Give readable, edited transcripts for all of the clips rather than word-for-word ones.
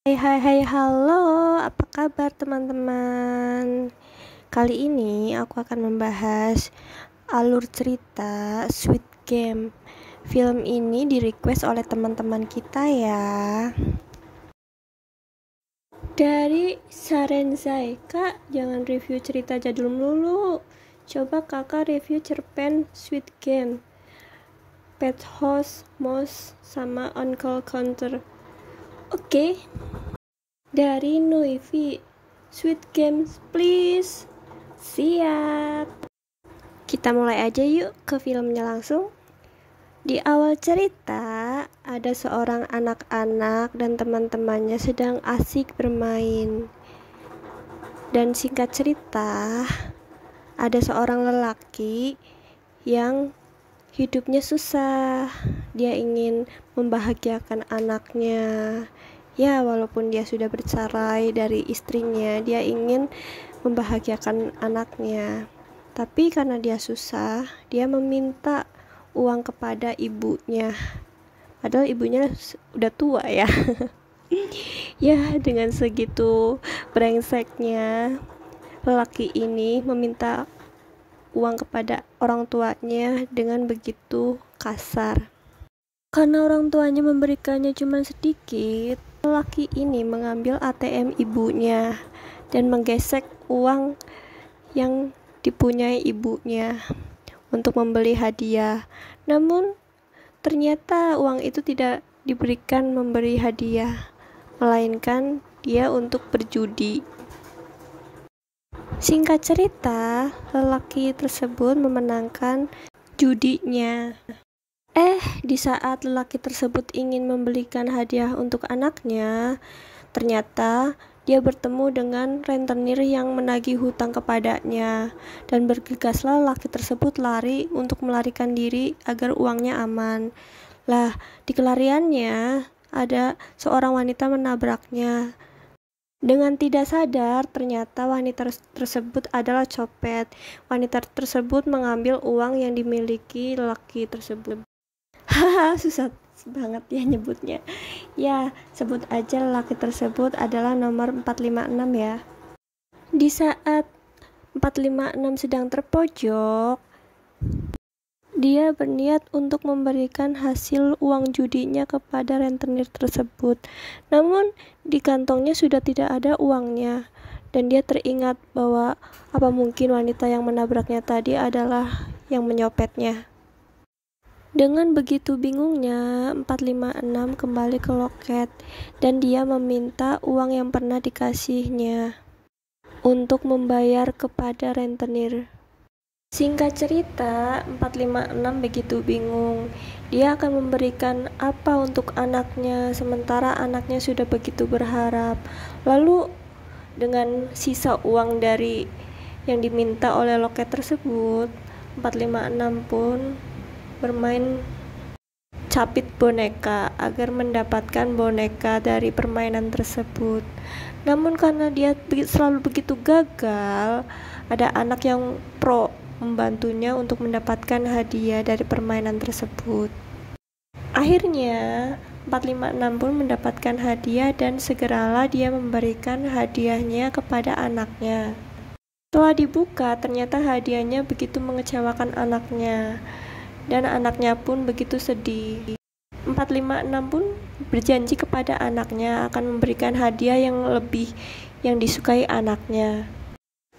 Hai hai hai halo, apa kabar teman-teman? Kali ini aku akan membahas alur cerita Squid Game. Film ini di-request oleh teman-teman kita ya. Dari Sarenzai, Kak, jangan review cerita jadul melulu. Coba kakak review cerpen Squid Game, Pet House, Mouse, sama Uncle Counter. Oke. Dari Noivi, Sweet Games please. Siap. Kita mulai aja yuk ke filmnya langsung. Di awal cerita, ada seorang anak-anak dan teman-temannya sedang asik bermain. Dan singkat cerita, ada seorang lelaki yang hidupnya susah. Dia ingin membahagiakan anaknya. Ya, walaupun dia sudah bercerai dari istrinya, dia ingin membahagiakan anaknya. Tapi karena dia susah, dia meminta uang kepada ibunya. Padahal ibunya udah tua ya. Ya, dengan segitu brengseknya, lelaki ini meminta uang kepada orang tuanya dengan begitu kasar. Karena orang tuanya memberikannya cuma sedikit, lelaki ini mengambil ATM ibunya dan menggesek uang yang dipunyai ibunya untuk membeli hadiah. Namun ternyata uang itu tidak diberikan memberi hadiah, melainkan dia untuk berjudi. Singkat cerita, lelaki tersebut memenangkan judinya. Di saat lelaki tersebut ingin membelikan hadiah untuk anaknya, ternyata dia bertemu dengan rentenir yang menagih hutang kepadanya, dan bergegaslah lelaki tersebut lari untuk melarikan diri agar uangnya aman. Lah, di kelariannya ada seorang wanita menabraknya. Dengan tidak sadar, ternyata wanita tersebut adalah copet. Wanita tersebut mengambil uang yang dimiliki lelaki tersebut. Haha, susah banget ya nyebutnya. Ya, sebut aja lelaki tersebut adalah nomor 456 ya. Di saat 456 sedang terpojok, dia berniat untuk memberikan hasil uang judinya kepada rentenir tersebut. Namun, di kantongnya sudah tidak ada uangnya. Dan dia teringat bahwa apa mungkin wanita yang menabraknya tadi adalah yang menyopetnya. Dengan begitu bingungnya, 456 kembali ke loket dan dia meminta uang yang pernah dikasihnya untuk membayar kepada rentenir. Singkat cerita, 456 begitu bingung. Dia akan memberikan apa untuk anaknya, sementara anaknya sudah begitu berharap. Lalu, dengan sisa uang dari yang diminta oleh loket tersebut, 456 pun bermain capit boneka agar mendapatkan boneka dari permainan tersebut. Namun karena dia selalu begitu gagal, ada anak yang pro membantunya untuk mendapatkan hadiah dari permainan tersebut. Akhirnya 456 pun mendapatkan hadiah dan segeralah dia memberikan hadiahnya kepada anaknya. Setelah dibuka, ternyata hadiahnya begitu mengecewakan anaknya. Dan anaknya pun begitu sedih. 456 pun berjanji kepada anaknya akan memberikan hadiah yang lebih yang disukai anaknya.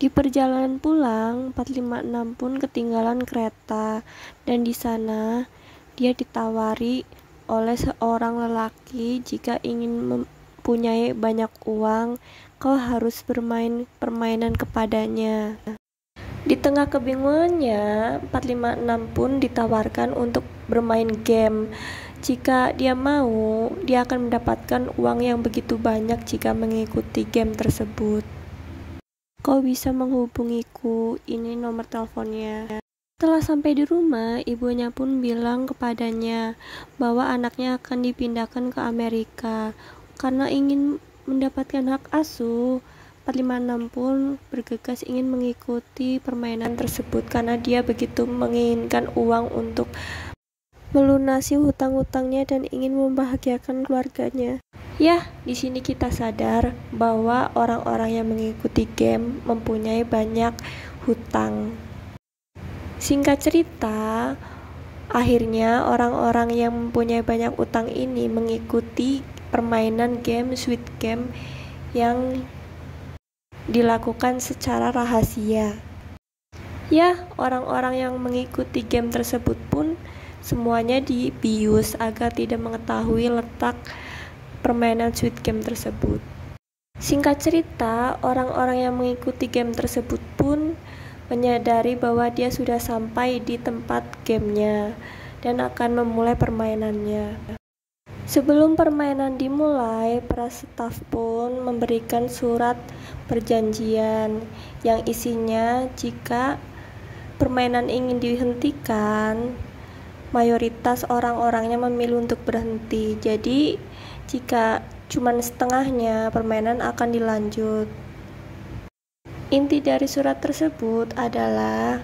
Di perjalanan pulang, 456 pun ketinggalan kereta dan di sana dia ditawari oleh seorang lelaki, jika ingin mempunyai banyak uang, kau harus bermain permainan kepadanya. Di tengah kebingungannya, 456 pun ditawarkan untuk bermain game. Jika dia mau, dia akan mendapatkan uang yang begitu banyak jika mengikuti game tersebut. Kau bisa menghubungiku, ini nomor teleponnya. Setelah sampai di rumah, ibunya pun bilang kepadanya bahwa anaknya akan dipindahkan ke Amerika karena ingin mendapatkan hak asuh. 456 pun bergegas ingin mengikuti permainan tersebut karena dia begitu menginginkan uang untuk melunasi hutang-hutangnya dan ingin membahagiakan keluarganya. Ya, di sini kita sadar bahwa orang-orang yang mengikuti game mempunyai banyak hutang. Singkat cerita, akhirnya orang-orang yang mempunyai banyak utang ini mengikuti permainan game Squid Game yang dilakukan secara rahasia. Ya, orang-orang yang mengikuti game tersebut pun semuanya dibius agar tidak mengetahui letak permainan Squid Game tersebut. Singkat cerita, orang-orang yang mengikuti game tersebut pun menyadari bahwa dia sudah sampai di tempat gamenya dan akan memulai permainannya. Sebelum permainan dimulai, para staf pun memberikan surat perjanjian yang isinya jika permainan ingin dihentikan, mayoritas orang-orangnya memilih untuk berhenti. Jadi jika cuma setengahnya, permainan akan dilanjut. Inti dari surat tersebut adalah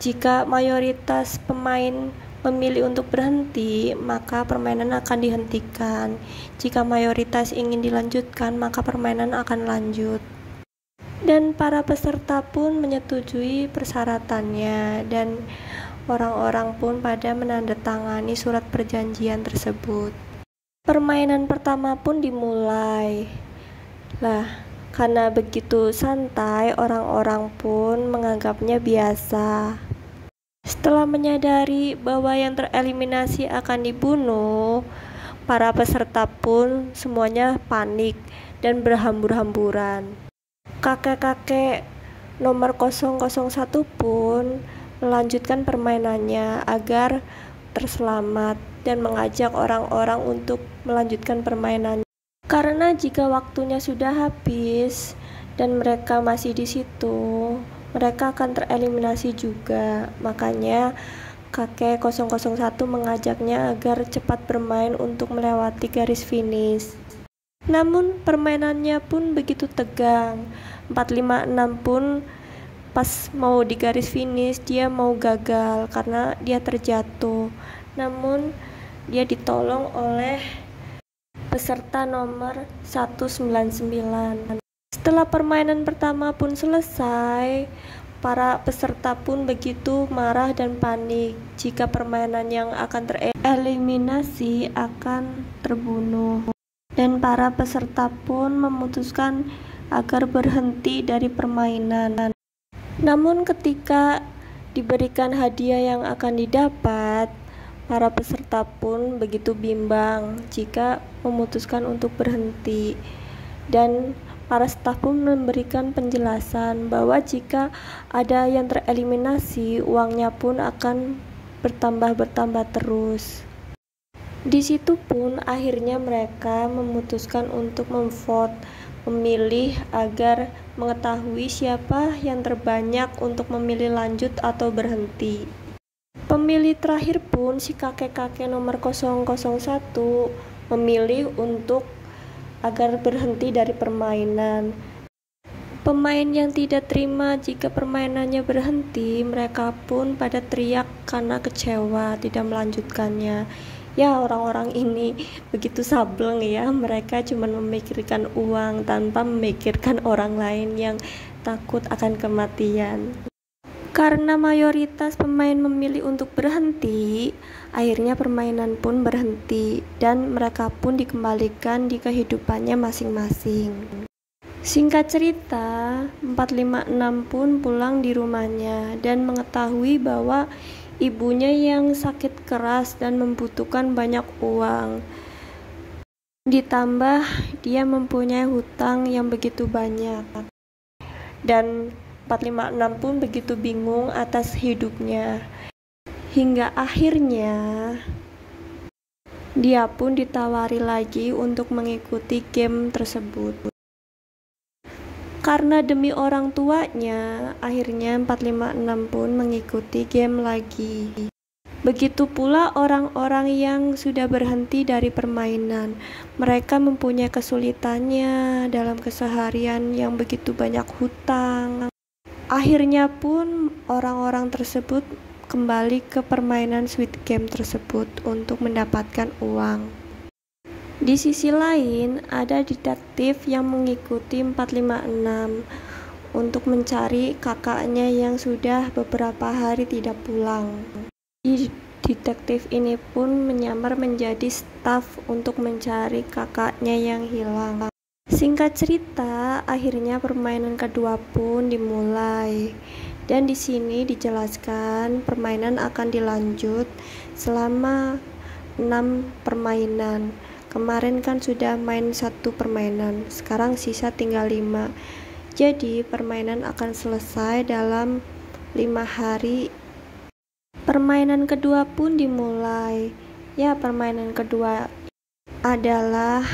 jika mayoritas pemain memilih untuk berhenti, maka permainan akan dihentikan. Jika mayoritas ingin dilanjutkan, maka permainan akan lanjut. Dan para peserta pun menyetujui persyaratannya, dan orang-orang pun pada menandatangani surat perjanjian tersebut. Permainan pertama pun dimulai. Karena begitu santai, orang-orang pun menganggapnya biasa. Setelah menyadari bahwa yang tereliminasi akan dibunuh, para peserta pun semuanya panik dan berhambur-hamburan. Kakek-kakek nomor 001 pun melanjutkan permainannya agar terselamat dan mengajak orang-orang untuk melanjutkan permainannya. Karena jika waktunya sudah habis dan mereka masih di situ, mereka akan tereliminasi juga. Makanya kakek 001 mengajaknya agar cepat bermain untuk melewati garis finish. Namun permainannya pun begitu tegang. 456 pun pas mau di garis finish dia mau gagal karena dia terjatuh. Namun dia ditolong oleh peserta nomor 199. Setelah permainan pertama pun selesai, para peserta pun begitu marah dan panik jika permainan yang akan tereliminasi akan terbunuh. Dan para peserta pun memutuskan agar berhenti dari permainan. Namun ketika diberikan hadiah yang akan didapat, para peserta pun begitu bimbang jika memutuskan untuk berhenti. Dan para staf pun memberikan penjelasan bahwa jika ada yang tereliminasi, uangnya pun akan bertambah terus. Di situ pun akhirnya mereka memutuskan untuk memilih agar mengetahui siapa yang terbanyak untuk memilih lanjut atau berhenti. Pemilih terakhir pun si kakek-kakek nomor 001 memilih untuk agar berhenti dari permainan. Pemain yang tidak terima jika permainannya berhenti, mereka pun pada teriak karena kecewa tidak melanjutkannya. Ya, orang-orang ini begitu sableng ya, mereka cuma memikirkan uang tanpa memikirkan orang lain yang takut akan kematian. Karena mayoritas pemain memilih untuk berhenti, akhirnya permainan pun berhenti dan mereka pun dikembalikan di kehidupannya masing-masing. Singkat cerita, 456 pun pulang di rumahnya dan mengetahui bahwa ibunya yang sakit keras dan membutuhkan banyak uang. Ditambah dia mempunyai hutang yang begitu banyak. Dan 456 pun begitu bingung atas hidupnya. Hingga akhirnya dia pun ditawari lagi untuk mengikuti game tersebut. Karena demi orang tuanya, akhirnya 456 pun mengikuti game lagi. Begitu pula orang-orang yang sudah berhenti dari permainan. Mereka mempunyai kesulitannya dalam keseharian yang begitu banyak hutang. Akhirnya pun orang-orang tersebut kembali ke permainan Squid Game tersebut untuk mendapatkan uang. Di sisi lain, ada detektif yang mengikuti 456 untuk mencari kakaknya yang sudah beberapa hari tidak pulang. Detektif ini pun menyamar menjadi staf untuk mencari kakaknya yang hilang. Singkat cerita, akhirnya permainan kedua pun dimulai. Dan di sini dijelaskan permainan akan dilanjut selama 6 permainan. Kemarin kan sudah main 1 permainan, sekarang sisa tinggal 5. Jadi permainan akan selesai dalam 5 hari. Permainan kedua pun dimulai. Ya, permainan kedua adalah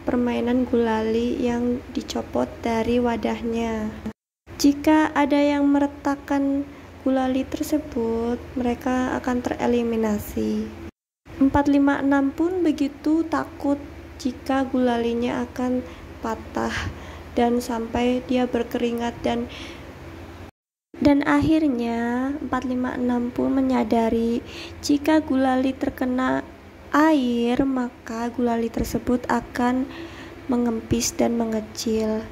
permainan gulali yang dicopot dari wadahnya. Jika ada yang meretakkan gulali tersebut, mereka akan tereliminasi. 456 pun begitu takut jika gulalinya akan patah dan sampai dia berkeringat dan akhirnya 456 pun menyadari jika gulali terkena air, maka gulali tersebut akan mengempis dan mengecil.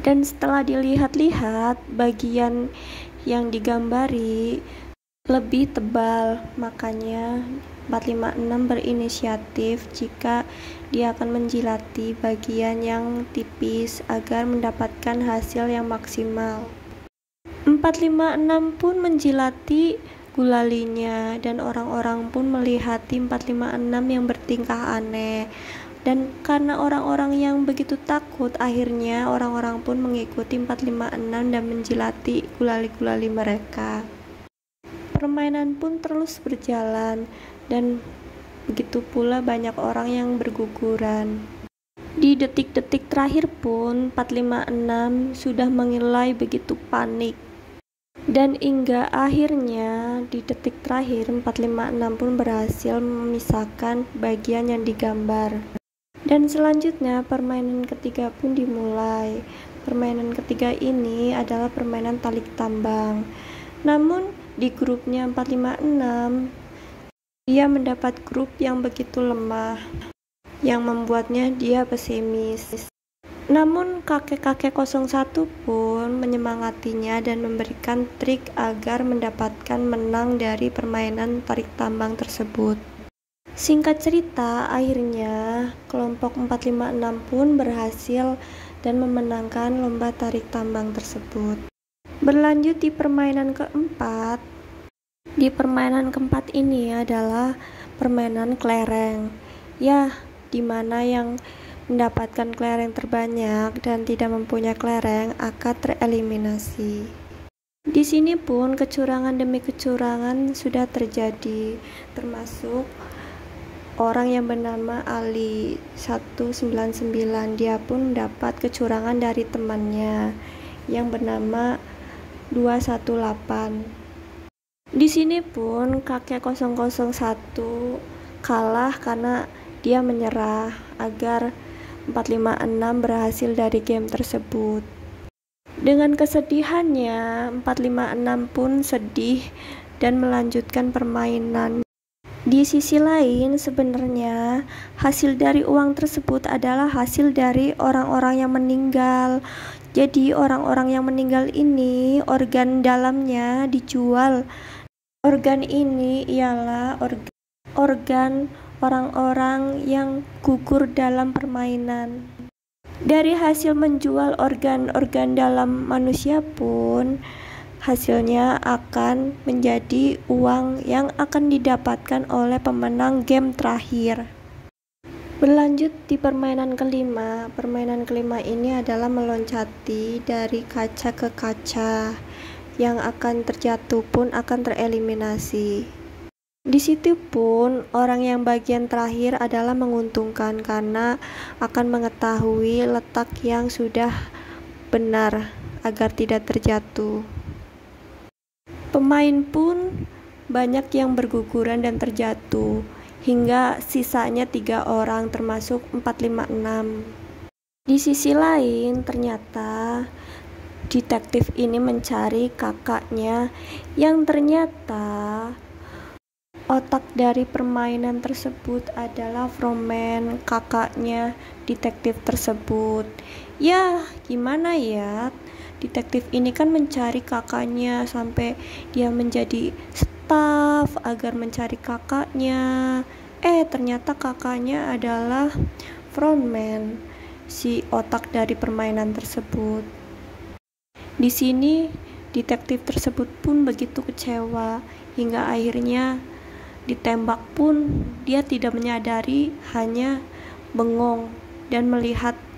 Dan setelah dilihat-lihat, bagian yang digambari lebih tebal, makanya 456 berinisiatif jika dia akan menjilati bagian yang tipis agar mendapatkan hasil yang maksimal. 456 pun menjilati gulalinya dan orang-orang pun melihat 456 yang bertingkah aneh. Dan karena orang-orang yang begitu takut, akhirnya orang-orang pun mengikuti 456 dan menjilati gulali-gulali mereka. Permainan pun terus berjalan dan begitu pula banyak orang yang berguguran. Di detik-detik terakhir pun 456 sudah menilai begitu panik. Dan hingga akhirnya di detik terakhir 456 pun berhasil memisahkan bagian yang digambar. Dan selanjutnya permainan ketiga pun dimulai. Permainan ketiga ini adalah permainan talik tambang. Namun di grupnya 456 dia mendapat grup yang begitu lemah yang membuatnya dia pesimis. Namun kakek-kakek 01 pun menyemangatinya dan memberikan trik agar mendapatkan menang dari permainan tarik tambang tersebut. Singkat cerita, akhirnya kelompok 456 pun berhasil dan memenangkan lomba tarik tambang tersebut. Berlanjut di permainan keempat. Di permainan keempat ini adalah permainan kelereng. Ya, di mana yang mendapatkan kelereng terbanyak dan tidak mempunyai kelereng akan tereliminasi. Di sini pun kecurangan demi kecurangan sudah terjadi, termasuk orang yang bernama Ali 199. Dia pun mendapat kecurangan dari temannya yang bernama 218. Di sini pun kakek 001 kalah karena dia menyerah agar 456 berhasil dari game tersebut. Dengan kesedihannya, 456 pun sedih dan melanjutkan permainan. Di sisi lain, sebenarnya hasil dari uang tersebut adalah hasil dari orang-orang yang meninggal. Jadi orang-orang yang meninggal ini organ dalamnya dijual. Organ ini ialah organ orang-orang yang gugur dalam permainan. Dari hasil menjual organ-organ dalam manusia pun hasilnya akan menjadi uang yang akan didapatkan oleh pemenang game terakhir. Berlanjut di permainan kelima. Permainan kelima ini adalah meloncati dari kaca ke kaca. Yang akan terjatuh pun akan tereliminasi. Di situ pun orang yang bagian terakhir adalah menguntungkan karena akan mengetahui letak yang sudah benar agar tidak terjatuh. Pemain pun banyak yang berguguran dan terjatuh hingga sisanya 3 orang termasuk 456. Di sisi lain ternyata detektif ini mencari kakaknya yang ternyata Otak dari permainan tersebut adalah frontman, kakaknya detektif tersebut. Ya, gimana ya? Detektif ini kan mencari kakaknya sampai dia menjadi staf agar mencari kakaknya. Ternyata kakaknya adalah frontman, si otak dari permainan tersebut. Di sini detektif tersebut pun begitu kecewa hingga akhirnya ditembak pun dia tidak menyadari, hanya bengong dan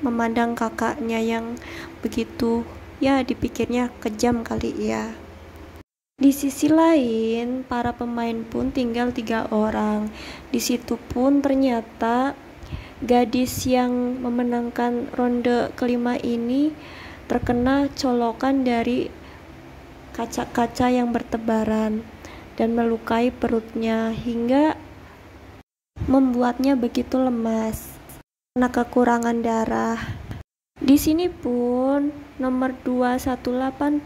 memandang kakaknya yang begitu, ya dipikirnya kejam kali ya. Di sisi lain, para pemain pun tinggal 3 orang. Di situ pun ternyata gadis yang memenangkan ronde kelima ini terkena colokan dari kaca-kaca yang bertebaran dan melukai perutnya hingga membuatnya begitu lemas karena kekurangan darah. Di sini pun nomor 218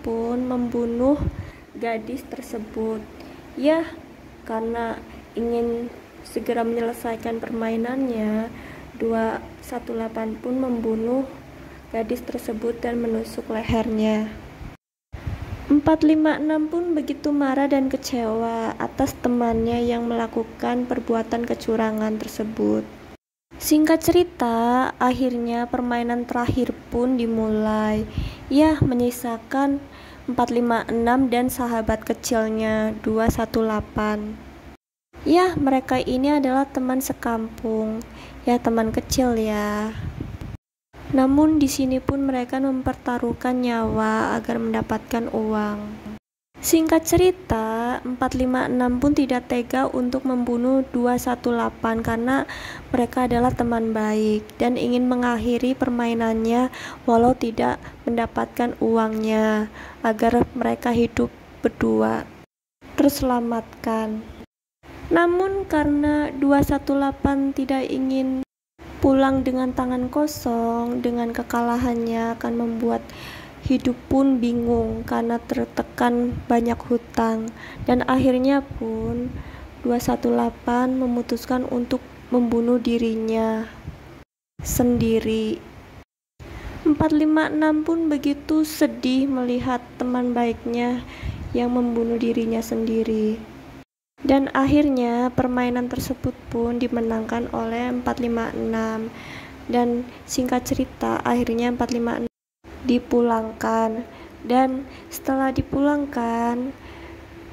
pun membunuh gadis tersebut. Ya, karena ingin segera menyelesaikan permainannya, 218 pun membunuh gadis tersebut dan menusuk lehernya. 456 pun begitu marah dan kecewa atas temannya yang melakukan perbuatan kecurangan tersebut. Singkat cerita, akhirnya permainan terakhir pun dimulai. Ya, menyisakan 456 dan sahabat kecilnya 218. Ya, mereka ini adalah teman sekampung. Ya, teman kecil ya. Namun di sini pun mereka mempertaruhkan nyawa agar mendapatkan uang. Singkat cerita, 456 pun tidak tega untuk membunuh 218 karena mereka adalah teman baik dan ingin mengakhiri permainannya walau tidak mendapatkan uangnya agar mereka hidup berdua terselamatkan. Namun karena 218 tidak ingin pulang dengan tangan kosong, dengan kekalahannya akan membuat hidup pun bingung karena tertekan banyak hutang, dan akhirnya pun 218 memutuskan untuk membunuh dirinya sendiri. 456 pun begitu sedih melihat teman baiknya yang membunuh dirinya sendiri. Dan akhirnya permainan tersebut pun dimenangkan oleh 456. Dan singkat cerita, akhirnya 456 dipulangkan. Dan setelah dipulangkan,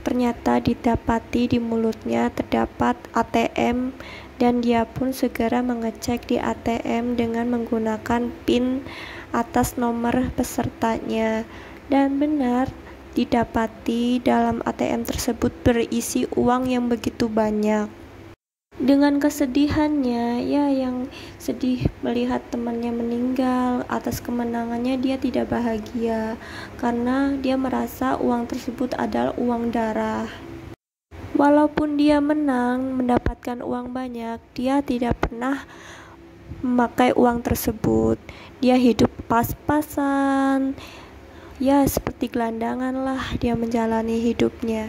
ternyata didapati di mulutnya terdapat ATM, dan dia pun segera mengecek di ATM dengan menggunakan PIN atas nomor pesertanya. Dan benar, didapati dalam ATM tersebut berisi uang yang begitu banyak. Dengan kesedihannya, ya yang sedih melihat temannya meninggal atas kemenangannya, dia tidak bahagia karena dia merasa uang tersebut adalah uang darah. Walaupun dia menang mendapatkan uang banyak, dia tidak pernah memakai uang tersebut. Dia hidup pas-pasan, ya seperti gelandangan lah dia menjalani hidupnya.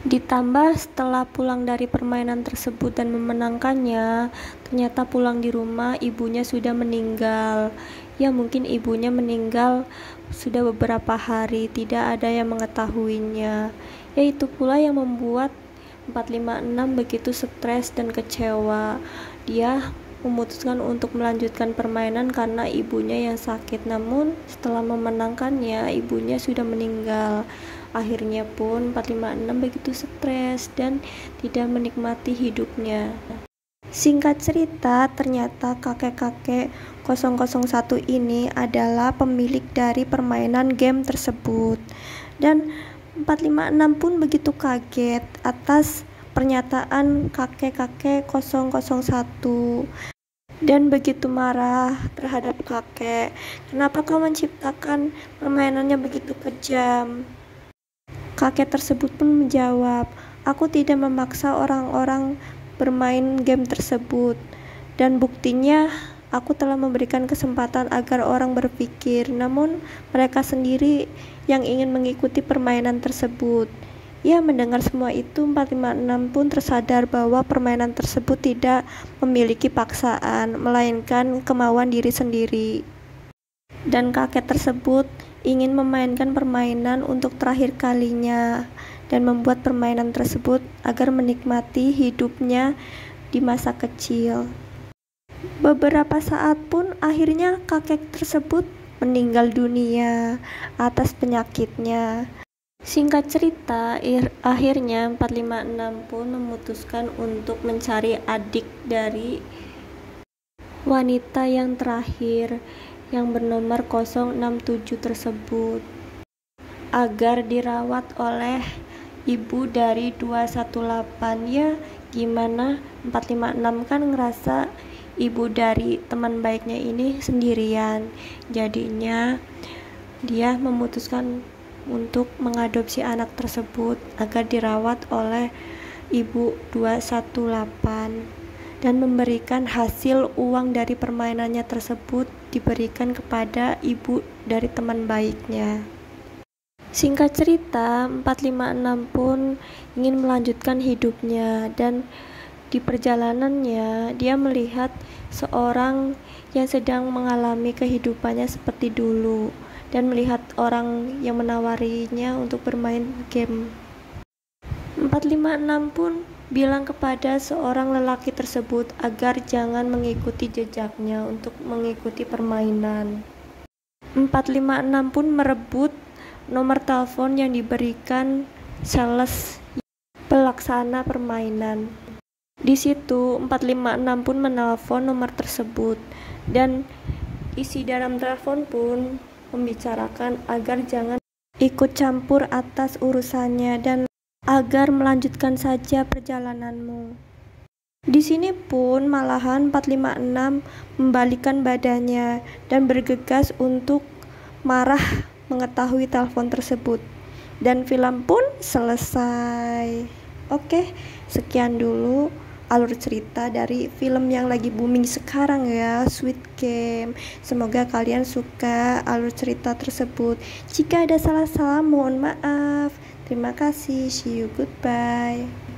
Ditambah setelah pulang dari permainan tersebut dan memenangkannya, ternyata pulang di rumah ibunya sudah meninggal. Ya mungkin ibunya meninggal sudah beberapa hari, tidak ada yang mengetahuinya. Ya itu pula yang membuat 456 begitu stres dan kecewa. Dia memutuskan untuk melanjutkan permainan karena ibunya yang sakit, namun setelah memenangkannya ibunya sudah meninggal. Akhirnya pun 456 begitu stres dan tidak menikmati hidupnya. Singkat cerita, ternyata kakek-kakek 001 ini adalah pemilik dari permainan game tersebut. Dan 456 pun begitu kaget atas pernyataan kakek-kakek 001 dan begitu marah terhadap kakek. Kenapa kau menciptakan permainannya begitu kejam? Kakek tersebut pun menjawab, aku tidak memaksa orang-orang bermain game tersebut, dan buktinya aku telah memberikan kesempatan agar orang berpikir, namun mereka sendiri yang ingin mengikuti permainan tersebut. Ya, mendengar semua itu, 456 pun tersadar bahwa permainan tersebut tidak memiliki paksaan, melainkan kemauan diri sendiri. Dan kakek tersebut ingin memainkan permainan untuk terakhir kalinya dan membuat permainan tersebut agar menikmati hidupnya di masa kecil. Beberapa saat pun akhirnya kakek tersebut meninggal dunia atas penyakitnya. Singkat cerita, akhirnya 456 pun memutuskan untuk mencari adik dari wanita yang terakhir yang bernomor 067 tersebut agar dirawat oleh ibu dari 218. Ya, gimana, 456 kan ngerasa ibu dari teman baiknya ini sendirian. Jadinya dia memutuskan untuk mengadopsi anak tersebut agar dirawat oleh ibu 218 dan memberikan hasil uang dari permainannya tersebut diberikan kepada ibu dari teman baiknya. Singkat cerita, 456 pun ingin melanjutkan hidupnya, dan di perjalanannya dia melihat seorang yang sedang mengalami kehidupannya seperti dulu dan melihat orang yang menawarinya untuk bermain game. 456 pun bilang kepada seorang lelaki tersebut agar jangan mengikuti jejaknya untuk mengikuti permainan. 456 pun merebut nomor telepon yang diberikan sales pelaksana permainan. Di situ 456 pun menelpon nomor tersebut, dan isi dalam telepon pun membicarakan agar jangan ikut campur atas urusannya dan agar melanjutkan saja perjalananmu. Di sini pun malahan 456 membalikkan badannya dan bergegas untuk marah mengetahui telepon tersebut, dan film pun selesai. Oke, sekian dulu alur cerita dari film yang lagi booming sekarang ya, Squid Game. Semoga kalian suka alur cerita tersebut. Jika ada salah-salah mohon maaf. Terima kasih, see you, goodbye.